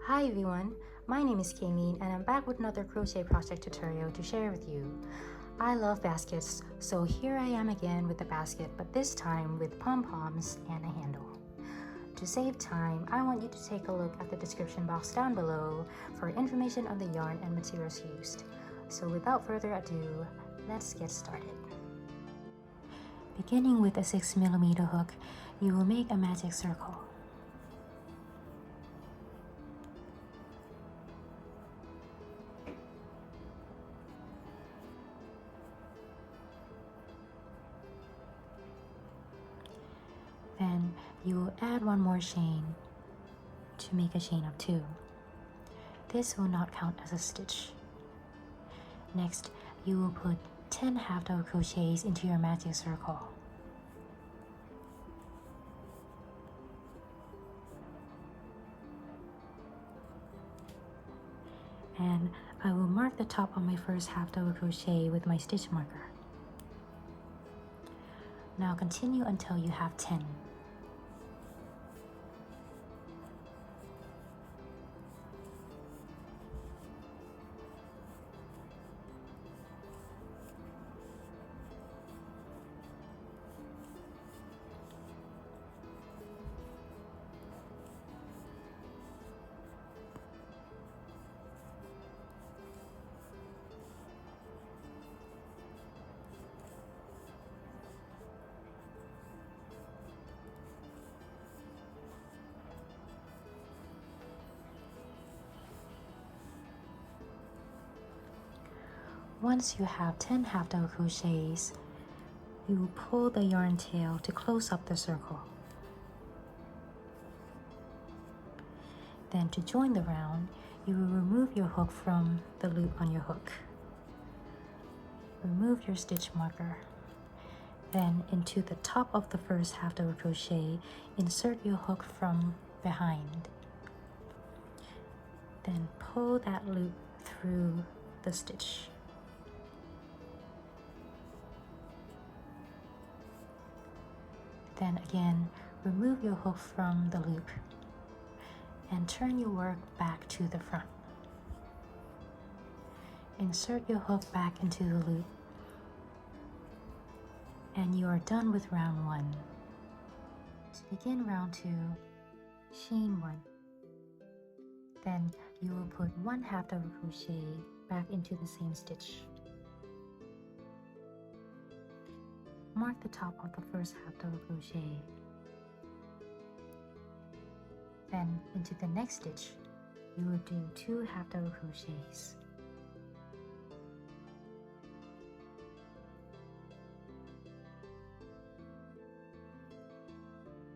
Hi everyone, my name is Kayleen and I'm back with another crochet project tutorial to share with you. I love baskets, so here I am again with the basket, but this time with pom-poms and a handle. To save time, I want you to take a look at the description box down below for information on the yarn and materials used. So without further ado, let's get started. Beginning with a 6mm hook, you will make a magic circle. Then you will add one more chain to make a chain of 2. This will not count as a stitch. Next, you will put 10 half double crochets into your magic circle. And I will mark the top of my first half double crochet with my stitch marker. Now continue until you have 10. Once you have 10 half double crochets, you will pull the yarn tail to close up the circle. Then to join the round, you will remove your hook from the loop on your hook. Remove your stitch marker. Then into the top of the first half double crochet, insert your hook from behind. Then pull that loop through the stitch. Then again, remove your hook from the loop and turn your work back to the front. Insert your hook back into the loop and you are done with round 1. To begin round 2, chain 1. Then you will put 1 half double crochet back into the same stitch. Mark the top of the first half double crochet. Then into the next stitch, you will do 2 half double crochets.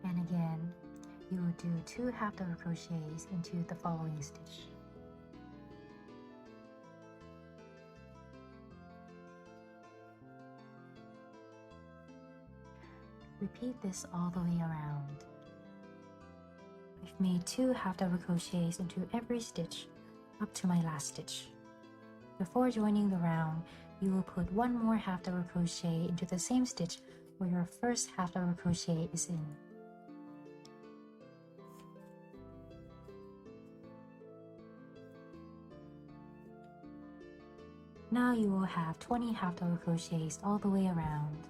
And again, you will do 2 half double crochets into the following stitch. Repeat this all the way around. I've made 2 half double crochets into every stitch up to my last stitch. Before joining the round, you will put 1 more half double crochet into the same stitch where your first half double crochet is in. Now you will have 20 half double crochets all the way around.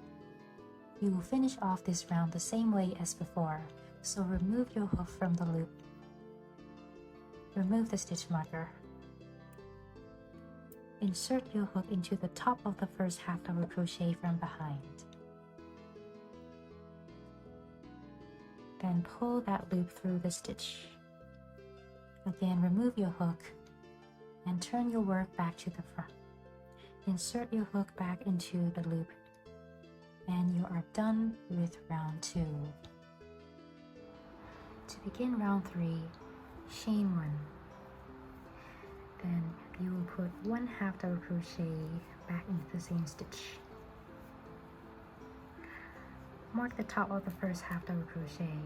You will finish off this round the same way as before, so remove your hook from the loop. Remove the stitch marker. Insert your hook into the top of the first half double crochet from behind. Then pull that loop through the stitch. Again, remove your hook and turn your work back to the front. Insert your hook back into the loop and you are done with round 2. To begin round 3, chain 1. Then you will put 1 half double crochet back into the same stitch. Mark the top of the first half double crochet.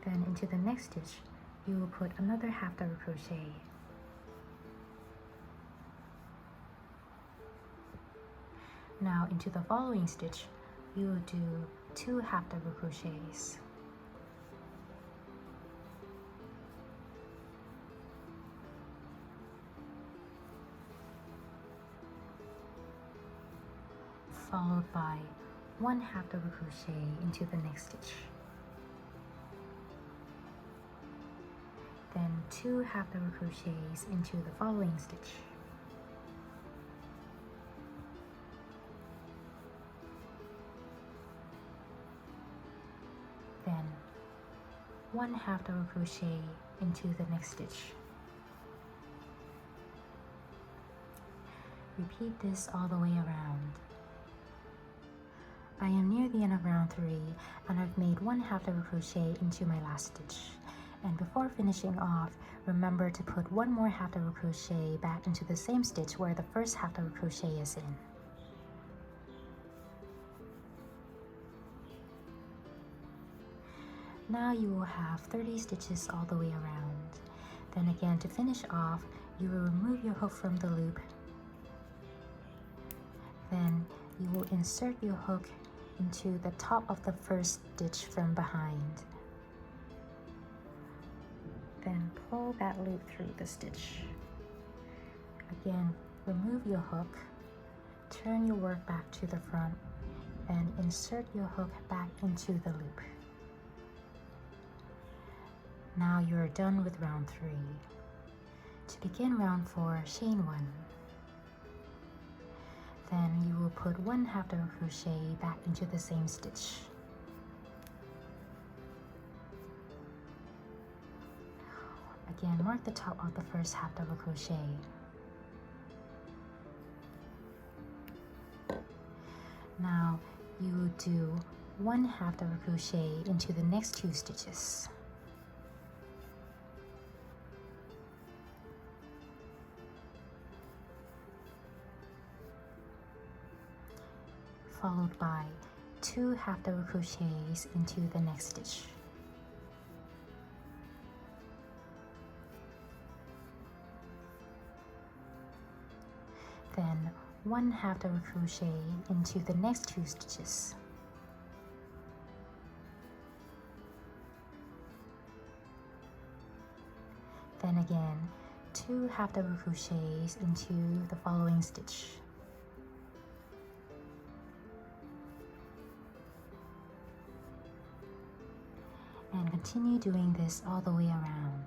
Then into the next stitch, you will put another half double crochet. Now into the following stitch, you will do 2 half double crochets. followed by 1 half double crochet into the next stitch, then 2 half double crochets into the following stitch, then 1 half double crochet into the next stitch. Repeat this all the way around. I am near the end of round 3 and I've made 1 half double crochet into my last stitch. And before finishing off, remember to put 1 more half double crochet back into the same stitch where the first half double crochet is in. Now you will have 30 stitches all the way around. Then again, to finish off, you will remove your hook from the loop. Then you will insert your hook into the top of the first stitch from behind. Then pull that loop through the stitch. Again, remove your hook, turn your work back to the front, and insert your hook back into the loop. Now you're done with round 3. To begin round 4, chain 1. Then you will put 1 half double crochet back into the same stitch. Again, mark the top of the first half double crochet. Now you will do 1 half double crochet into the next 2 stitches. Followed by 2 half double crochets into the next stitch. Then 1 half double crochet into the next 2 stitches. Then again, 2 half double crochets into the following stitch. And continue doing this all the way around.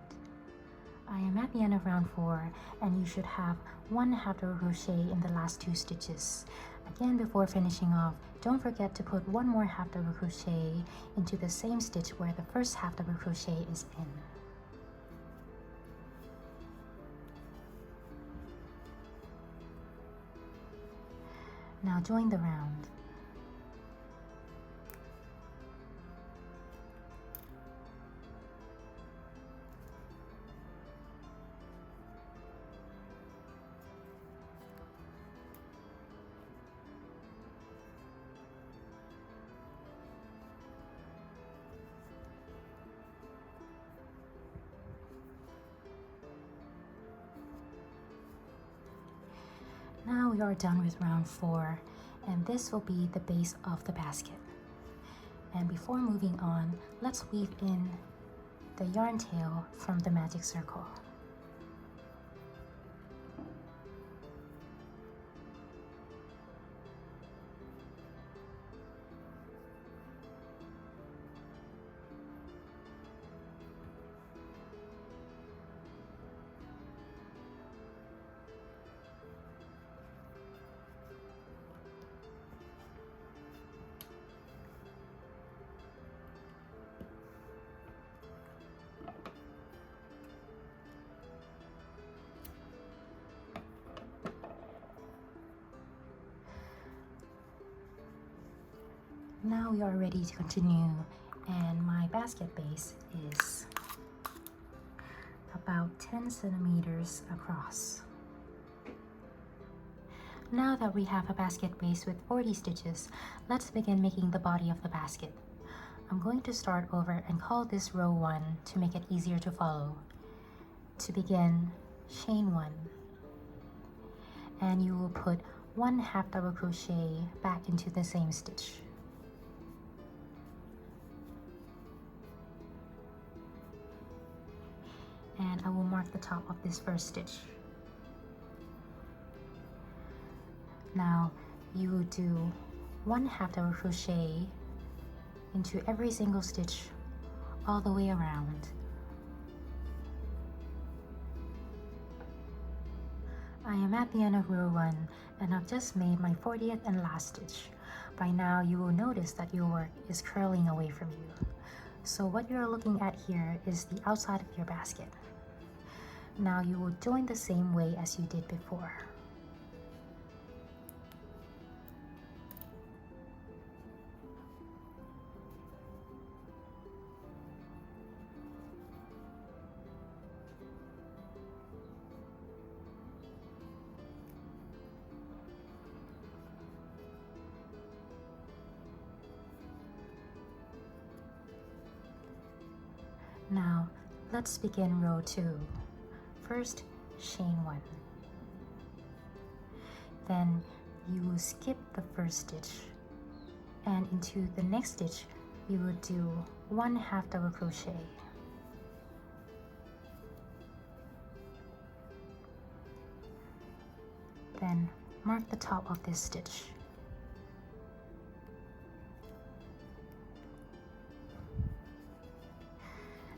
I am at the end of round 4 and you should have 1 half double crochet in the last 2 stitches. Again, before finishing off, don't forget to put 1 more half double crochet into the same stitch where the first half double crochet is in. Now join the round. Now we are done with round 4, and this will be the base of the basket. And before moving on, let's weave in the yarn tail from the magic circle. Now we are ready to continue, and my basket base is about 10 centimeters across. Now that we have a basket base with 40 stitches, let's begin making the body of the basket. I'm going to start over and call this row 1 to make it easier to follow. To begin, chain 1, and you will put 1 half double crochet back into the same stitch. And I will mark the top of this first stitch. Now you will do 1/2 double crochet into every single stitch all the way around. I am at the end of row 1 and I've just made my 40th and last stitch. By now you will notice that your work is curling away from you. So what you're looking at here is the outside of your basket. Now you will join the same way as you did before. Now, let's begin row 2. First, chain 1. Then, you will skip the first stitch, and into the next stitch, you will do 1/2 double crochet. Then, mark the top of this stitch.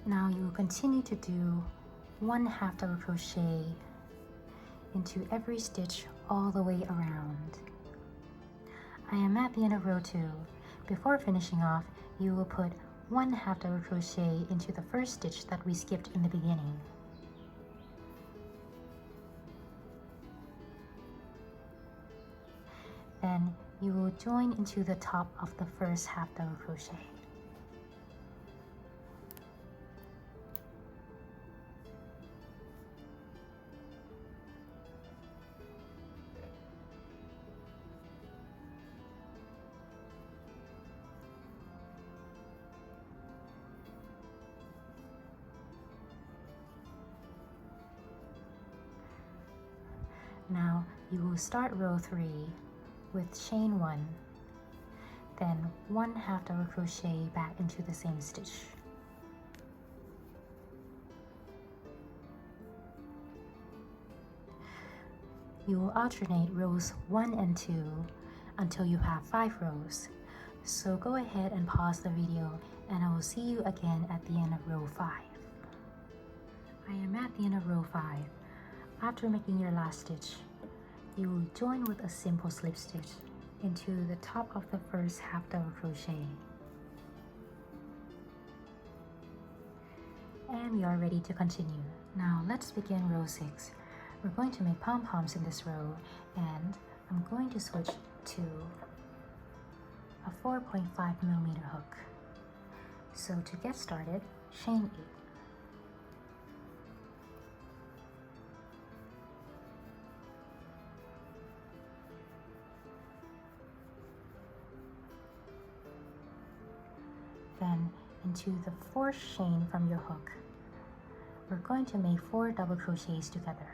Now you will continue to do 1/2 double crochet into every stitch all the way around. I am at the end of row 2. Before finishing off, you will put 1/2 double crochet into the first stitch that we skipped in the beginning. Then you will join into the top of the first 1/2 double crochet. Now you will start row 3 with chain 1, then 1/2 double crochet back into the same stitch. You will alternate rows 1 and 2 until you have 5 rows. So go ahead and pause the video and I will see you again at the end of row 5. I am at the end of row 5. After making your last stitch, you will join with a simple slip stitch into the top of the first 1/2 double crochet. And we are ready to continue. Now let's begin row 6. We're going to make pom-poms in this row, and I'm going to switch to a 4.5mm hook. So to get started, chain 8. Then into the 4th chain from your hook, we're going to make 4 double crochets together.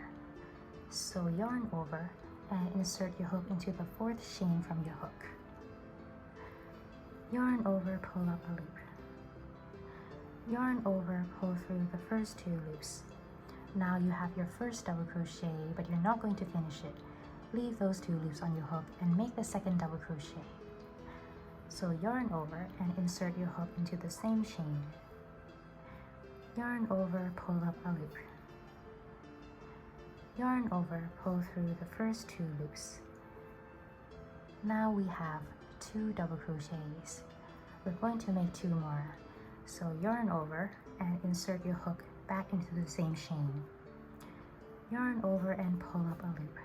So yarn over and insert your hook into the 4th chain from your hook. Yarn over, pull up a loop. Yarn over, pull through the first 2 loops. Now you have your first double crochet, but you're not going to finish it. Leave those 2 loops on your hook and make the second double crochet. So yarn over and insert your hook into the same chain. Yarn over, pull up a loop. Yarn over, pull through the first 2 loops. Now we have 2 double crochets. We're going to make 2 more. So yarn over and insert your hook back into the same chain. Yarn over and pull up a loop.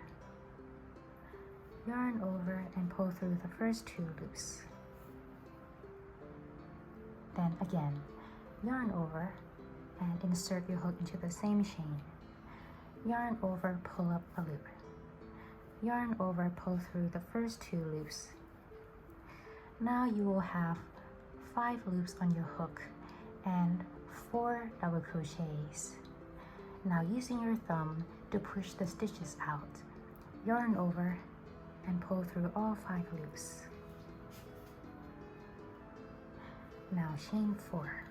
Yarn over and pull through the first 2 loops. Then again, yarn over and insert your hook into the same chain. Yarn over, pull up a loop. Yarn over, pull through the first 2 loops. Now you will have 5 loops on your hook and 4 double crochets. Now using your thumb to push the stitches out, yarn over and pull through all 5 loops. Now chain 4.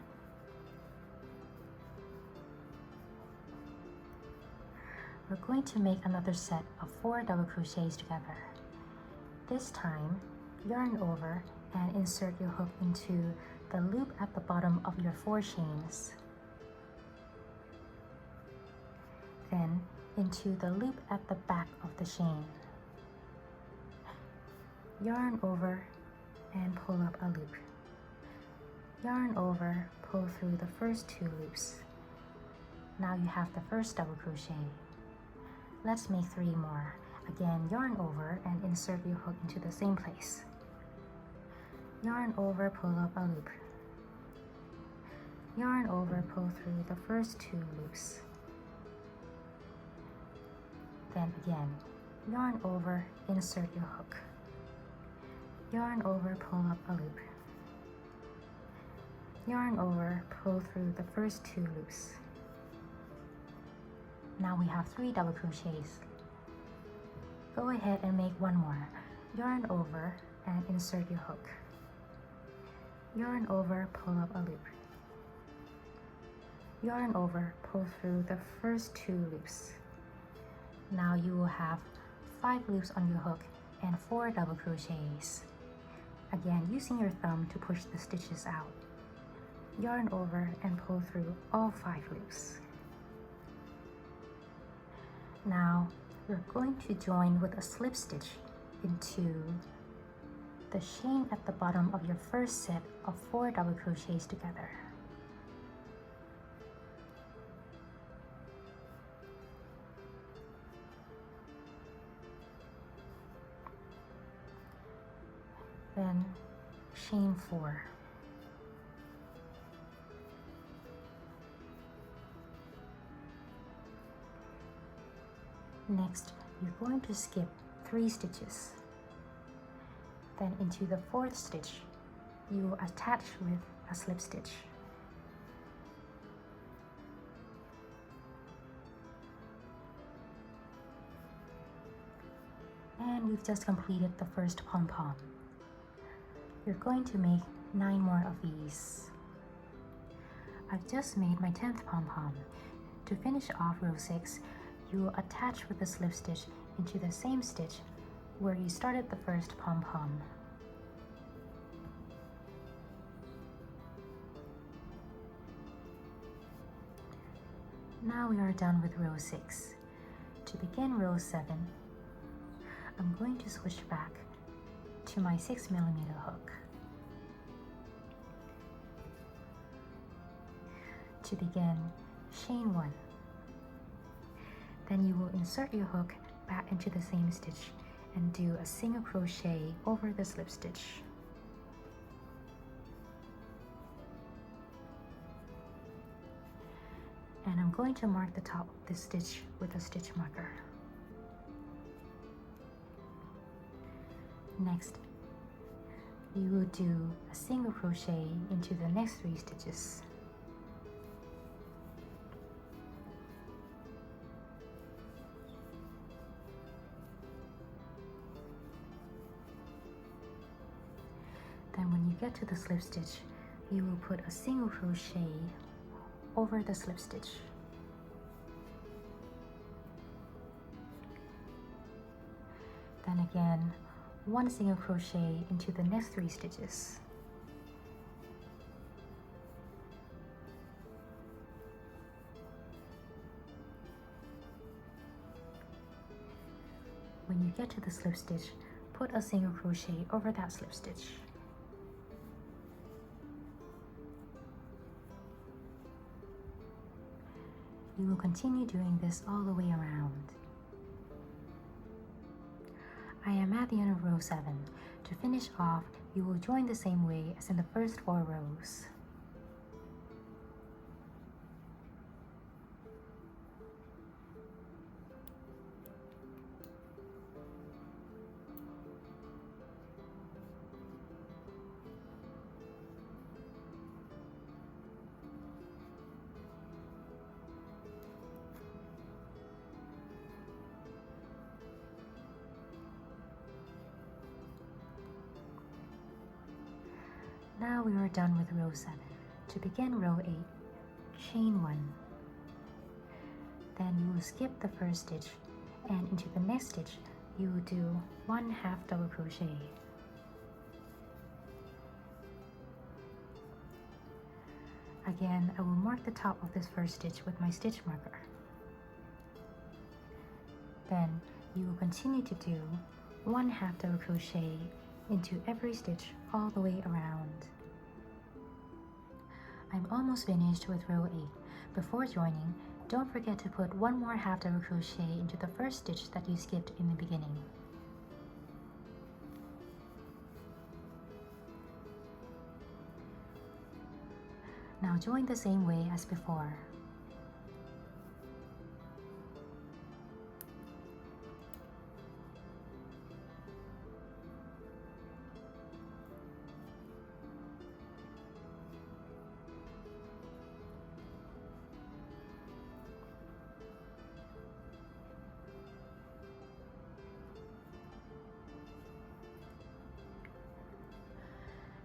We're going to make another set of 4 double crochets together. This time, yarn over and insert your hook into the loop at the bottom of your 4 chains. Then into the loop at the back of the chain. Yarn over and pull up a loop. Yarn over, pull through the first 2 loops. Now you have the first double crochet. Let's make 3 more. Again, yarn over and insert your hook into the same place. Yarn over, pull up a loop. Yarn over, pull through the first 2 loops. Then again, yarn over, insert your hook. Yarn over, pull up a loop. Yarn over, pull through the first 2 loops. Now we have 3 double crochets. Go ahead and make 1 more. Yarn over and insert your hook. Yarn over, pull up a loop. Yarn over, pull through the first 2 loops. Now you will have 5 loops on your hook and 4 double crochets. Again, using your thumb to push the stitches out. Yarn over and pull through all 5 loops. Now we're going to join with a slip stitch into the chain at the bottom of your first set of 4 double crochets together. Then chain 4. Next, you're going to skip 3 stitches. Then into the 4th stitch, you will attach with a slip stitch. And we've just completed the first pom-pom. You're going to make 9 more of these. I've just made my 10th pom-pom. To finish off row 6, you will attach with a slip stitch into the same stitch where you started the first pom-pom. Now we are done with row 6. To begin row 7, I'm going to switch back to my 6mm hook. To begin, chain 1. Then you will insert your hook back into the same stitch and do a single crochet over the slip stitch. And I'm going to mark the top of this stitch with a stitch marker. Next, you will do a single crochet into the next 3 stitches. Then when you get to the slip stitch, you will put a single crochet over the slip stitch. Then again, 1 single crochet into the next 3 stitches. When you get to the slip stitch, put a single crochet over that slip stitch. You will continue doing this all the way around. I am at the end of row 7. To finish off, you will join the same way as in the first 4 rows. Now we are done with row 7. To begin row 8, chain 1. Then you will skip the first stitch, and into the next stitch you will do 1/2 double crochet. Again, I will mark the top of this first stitch with my stitch marker. Then you will continue to do 1/2 double crochet into every stitch all the way around. I'm almost finished with row 8. Before joining, don't forget to put one more 1/2 double crochet into the first stitch that you skipped in the beginning. Now join the same way as before.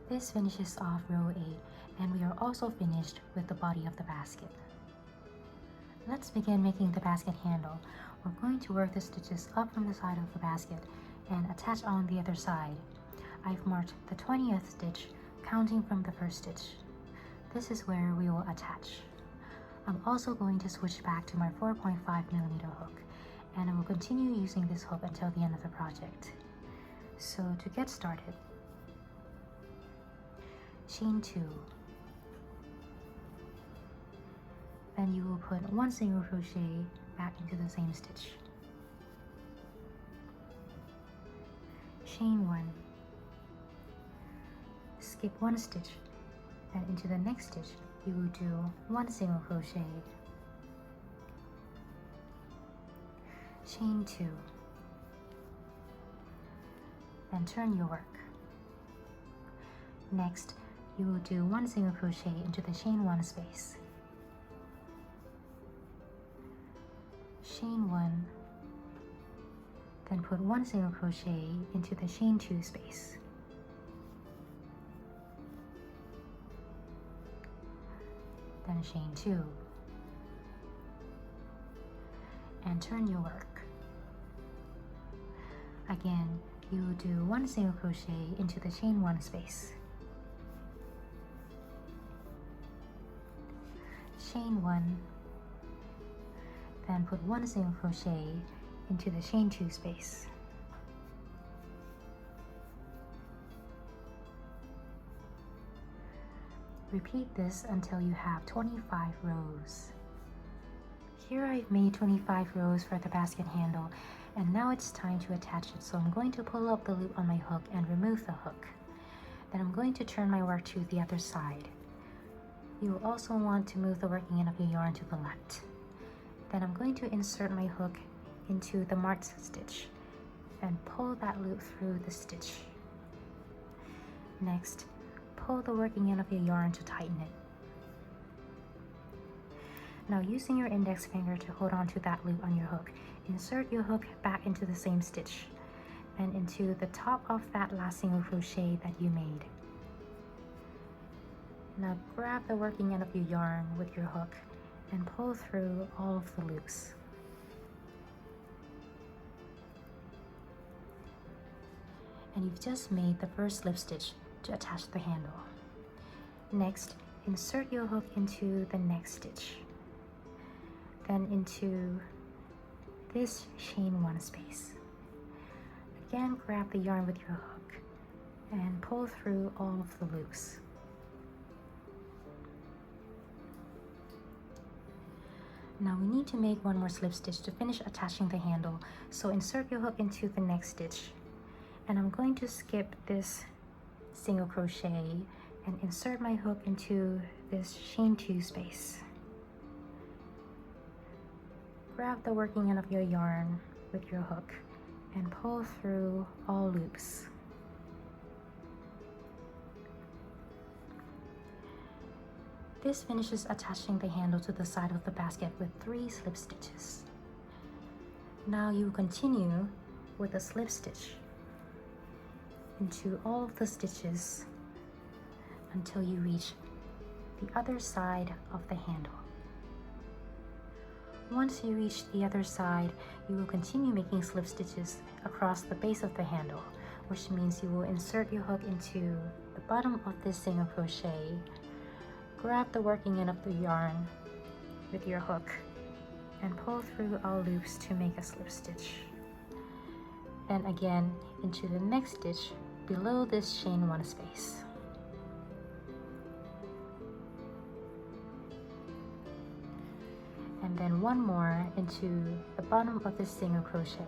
This finishes off row 8, and we are also finished with the body of the basket. Let's begin making the basket handle. We're going to work the stitches up from the side of the basket and attach on the other side. I've marked the 20th stitch, counting from the first stitch. This is where we will attach. I'm also going to switch back to my 4.5mm hook, and I will continue using this hook until the end of the project. So to get started, chain 2, then you will put 1 single crochet back into the same stitch, chain 1, skip 1 stitch, and into the next stitch you will do 1 single crochet, chain 2, then turn your work. Next, you will do 1 single crochet into the chain 1 space, chain 1, then put 1 single crochet into the chain 2 space, then chain 2, and turn your work. Again, you will do 1 single crochet into the chain 1 space, chain 1, then put 1 single crochet into the chain 2 space, repeat this until you have 25 rows. Here I've made 25 rows for the basket handle, and now it's time to attach it. So I'm going to pull up the loop on my hook and remove the hook. Then I'm going to turn my work to the other side. You will also want to move the working end of your yarn to the left. Then I'm going to insert my hook into the marked stitch and pull that loop through the stitch. Next, pull the working end of your yarn to tighten it. Now using your index finger to hold on to that loop on your hook, insert your hook back into the same stitch and into the top of that last single crochet that you made. Now grab the working end of your yarn with your hook and pull through all of the loops. And you've just made the first slip stitch to attach the handle. Next, insert your hook into the next stitch, then into this chain 1 space. Again, grab the yarn with your hook and pull through all of the loops. Now we need to make 1 more slip stitch to finish attaching the handle, so insert your hook into the next stitch. And I'm going to skip this single crochet and insert my hook into this chain 2 space. Grab the working end of your yarn with your hook and pull through all loops. This finishes attaching the handle to the side of the basket with 3 slip stitches. Now you continue with a slip stitch into all of the stitches until you reach the other side of the handle. Once you reach the other side, you will continue making slip stitches across the base of the handle, which means you will insert your hook into the bottom of this single crochet, Grab the working end of the yarn with your hook and pull through all loops to make a slip stitch. And again into the next stitch below this chain 1 space. And then one more into the bottom of the single crochet.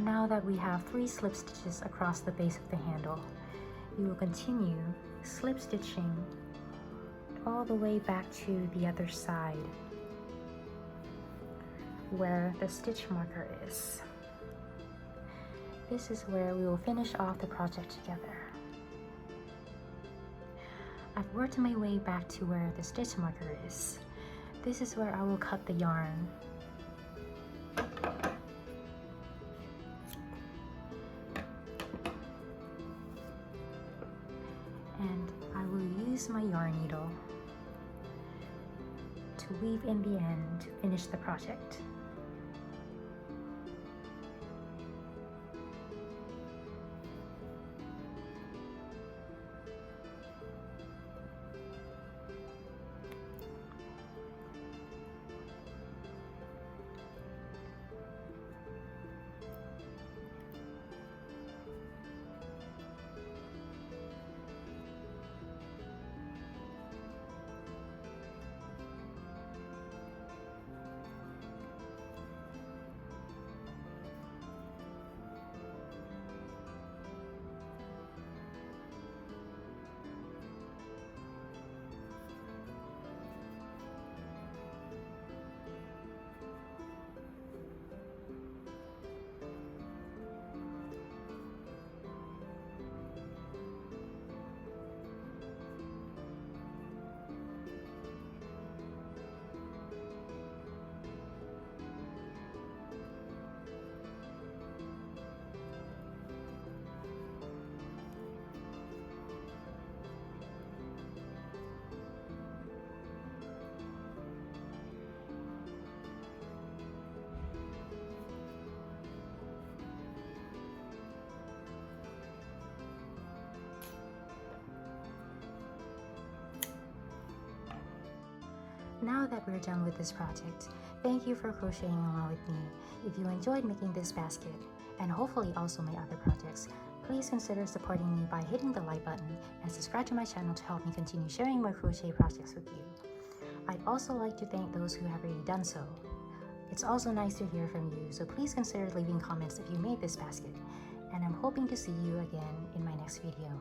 Now that we have 3 slip stitches across the base of the handle, you will continue slip stitching all the way back to the other side where the stitch marker is. This is where we will finish off the project together. I've worked my way back to where the stitch marker is. This is where I will cut the yarn. And I will use my yarn needle to weave in the end to finish the project. Now that we're done with this project, thank you for crocheting along with me. If you enjoyed making this basket, and hopefully also my other projects, please consider supporting me by hitting the like button and subscribe to my channel to help me continue sharing my crochet projects with you. I'd also like to thank those who have already done so. It's also nice to hear from you, so please consider leaving comments if you made this basket, and I'm hoping to see you again in my next video.